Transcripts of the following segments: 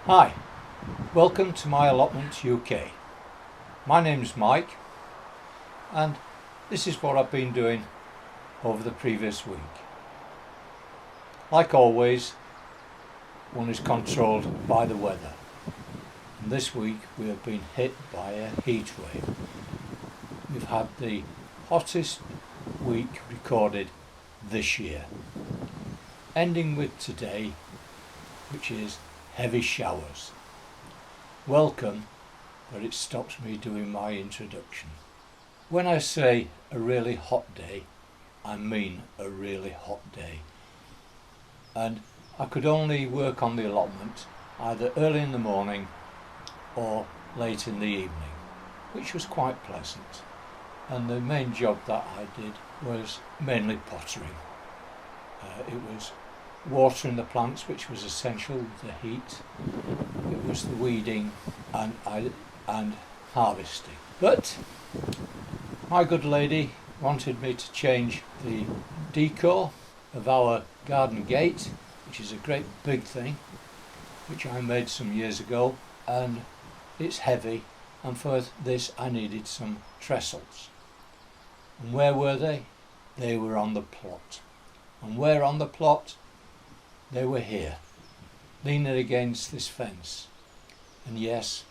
Hi, welcome to my Allotment UK. My name's Mike and this is what I've been doing over the previous week. Like always, one is controlled by the weather. And this week we have been hit by a heat wave. We've had the hottest week recorded this year, ending with today, which is heavy showers. Welcome, but it stops me doing my introduction. When I say a really hot day, I mean a really hot day. And I could only work on the allotment either early in the morning or late in the evening, which was quite pleasant. And the main job that I did was mainly pottering. It was watering the plants, which was essential with the heat. It was the weeding and harvesting. But my good lady wanted me to change the decor of our garden gate, which is a great big thing, which I made some years ago, and it's heavy, and for this I needed some trestles. And where were they? They were on the plot. And where on the plot? They were here, leaning against this fence. And yes,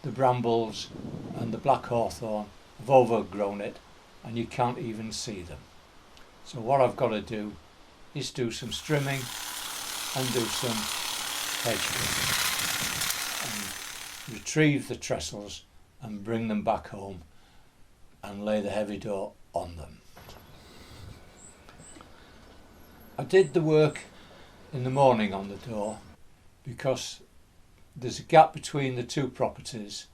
the brambles and the black hawthorn have overgrown it, and you can't even see them. So what I've got to do is do some trimming and do some hedge cutting and retrieve the trestles and bring them back home and lay the heavy door on them. I did the work in the morning on the door because there's a gap between the two properties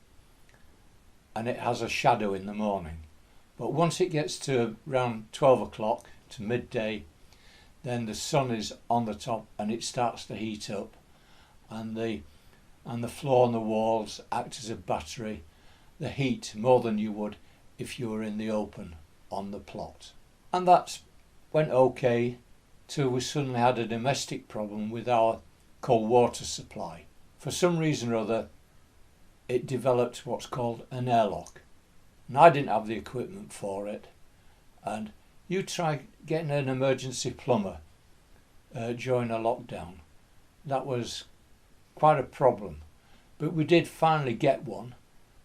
and it has a shadow in the morning. But once it gets to around 12 o'clock to midday, then the sun is on the top and it starts to heat up, and the floor and the walls act as a battery. The heat more than you would if you were in the open on the plot. And that went okay till we suddenly had a domestic problem with our cold water supply. For some reason or other, it developed what's called an airlock, and I didn't have the equipment for it. And you try getting an emergency plumber during a lockdown. That was quite a problem, but we did finally get one.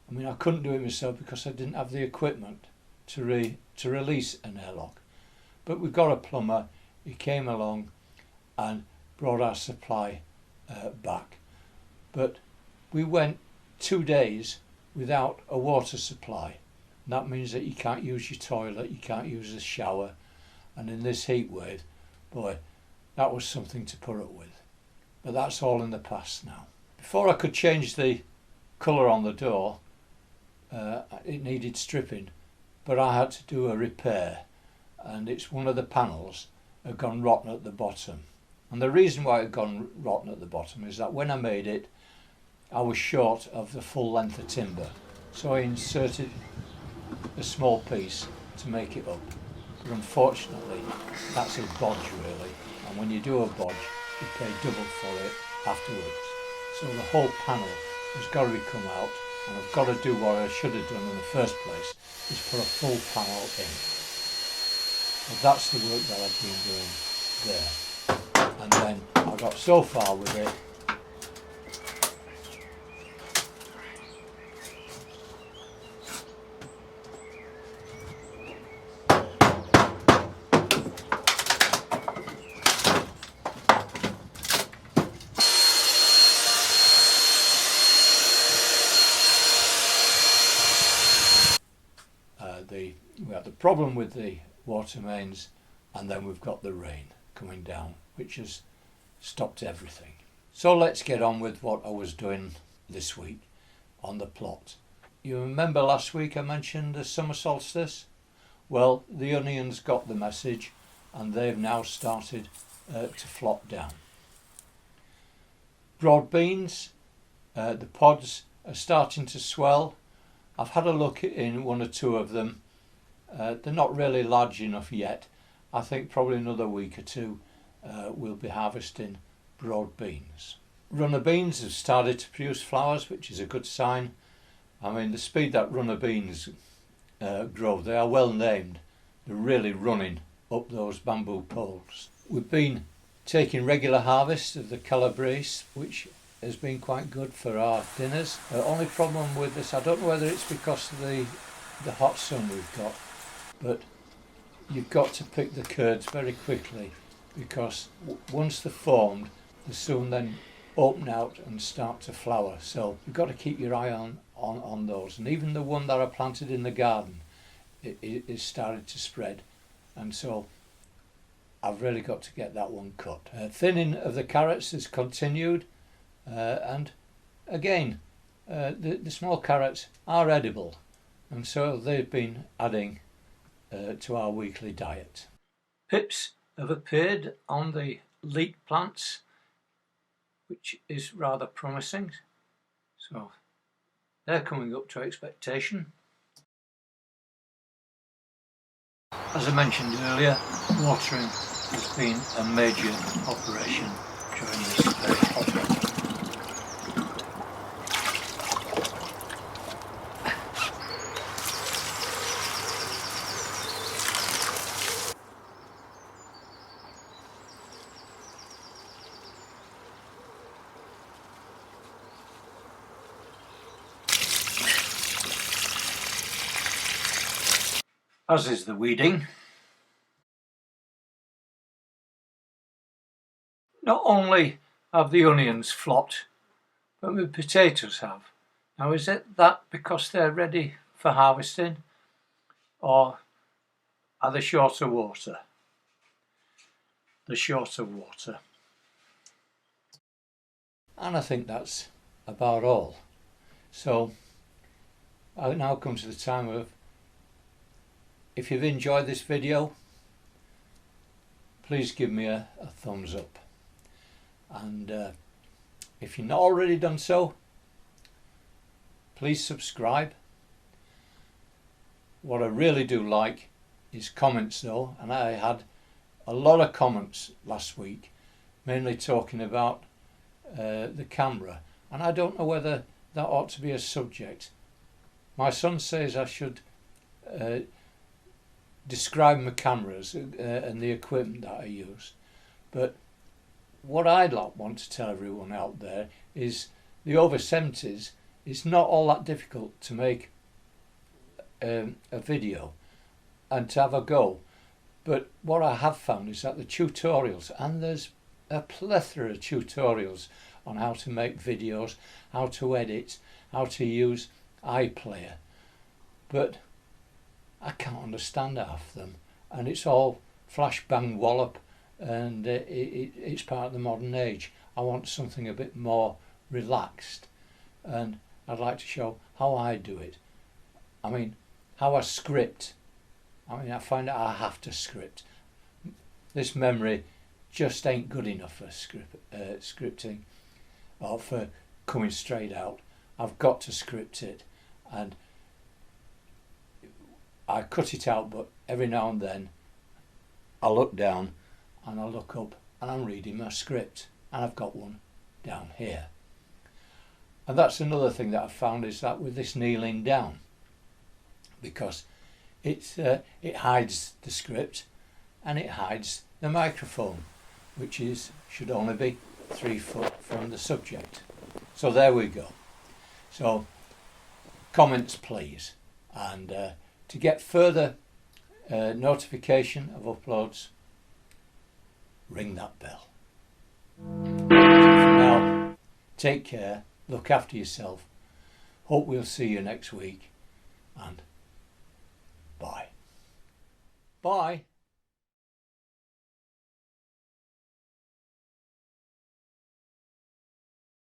I mean, I couldn't do it myself because I didn't have the equipment to release an airlock, but we got a plumber. He came along and brought our supply back. But we went 2 days without a water supply. And that means that you can't use your toilet, you can't use the shower. And in this heat wave, boy, that was something to put up with. But that's all in the past now. Before I could change the colour on the door, it needed stripping. But I had to do a repair. And it's one of the panels had gone rotten at the bottom. And the reason why it had gone rotten at the bottom is that when I made it, I was short of the full length of timber. So I inserted a small piece to make it up. But unfortunately, that's a bodge really. And when you do a bodge, you pay double for it afterwards. So the whole panel has got to be come out, and I've got to do what I should have done in the first place, is put a full panel in. But that's the work that I've been doing there. And then I got so far with it we had the problem with the water mains, and then we've got the rain coming down, which has stopped everything. So let's get on with what I was doing this week on the plot. You remember last week I mentioned the summer solstice? Well, the onions got the message and they've now started to flop down. Broad beans, the pods are starting to swell. I've had a look in one or two of them. They're not really large enough yet. I think probably another week or two we'll be harvesting broad beans. runner beans have started to produce flowers, which is a good sign. I mean, the speed that runner beans grow, they are well named. They're really running up those bamboo poles. We've been taking regular harvest of the Calabrese, which has been quite good for our dinners. The only problem with this, I don't know whether it's because of the hot sun we've got, but you've got to pick the curds very quickly, because once they're formed, they soon then open out and start to flower. So you've got to keep your eye on those. And even the one that I planted in the garden, it is started to spread, and so I've really got to get that one cut. Thinning of the carrots has continued, and again, the small carrots are edible, and so they've been adding to our weekly diet. Pips have appeared on the Leek plants, which is rather promising, so they're coming up to expectation. As I mentioned earlier, watering has been a major operation during this very hot weather. As is the weeding. Not only have the onions flopped, but the potatoes have. Now, is it that because they're ready for harvesting, or are they short of water? They're short of water. And I think that's about all. So now comes the time of, if you've enjoyed this video, please give me a thumbs up, and if you've not already done so, please subscribe. What I really do like is comments though, and I had a lot of comments last week, mainly talking about the camera, and I don't know whether that ought to be a subject. My son says I should describe my cameras and the equipment that I use, but what I'd want to tell everyone out there is the over 70s, it's not all that difficult to make a video and to have a go. But what I have found is that the tutorials, and there's a plethora of tutorials on how to make videos, how to edit, how to use iPlayer, but I can't understand half of them, and it's all flash bang wallop, and it's part of the modern age. I want something a bit more relaxed, and I'd like to show how I do it. I mean, how I script. I mean, I find that I have to script. This memory just ain't good enough for scripting, or for coming straight out. I've got to script it, and I cut it out, but every now and then I look down and I look up and I'm reading my script, and I've got one down here. And that's another thing that I've found, is that with this kneeling down, because it hides the script and it hides the microphone, which should only be 3 foot from the subject. So there we go. So comments please, and to get further notification of uploads, ring that bell. So for now, take care, look after yourself, hope we'll see you next week, and bye. Bye.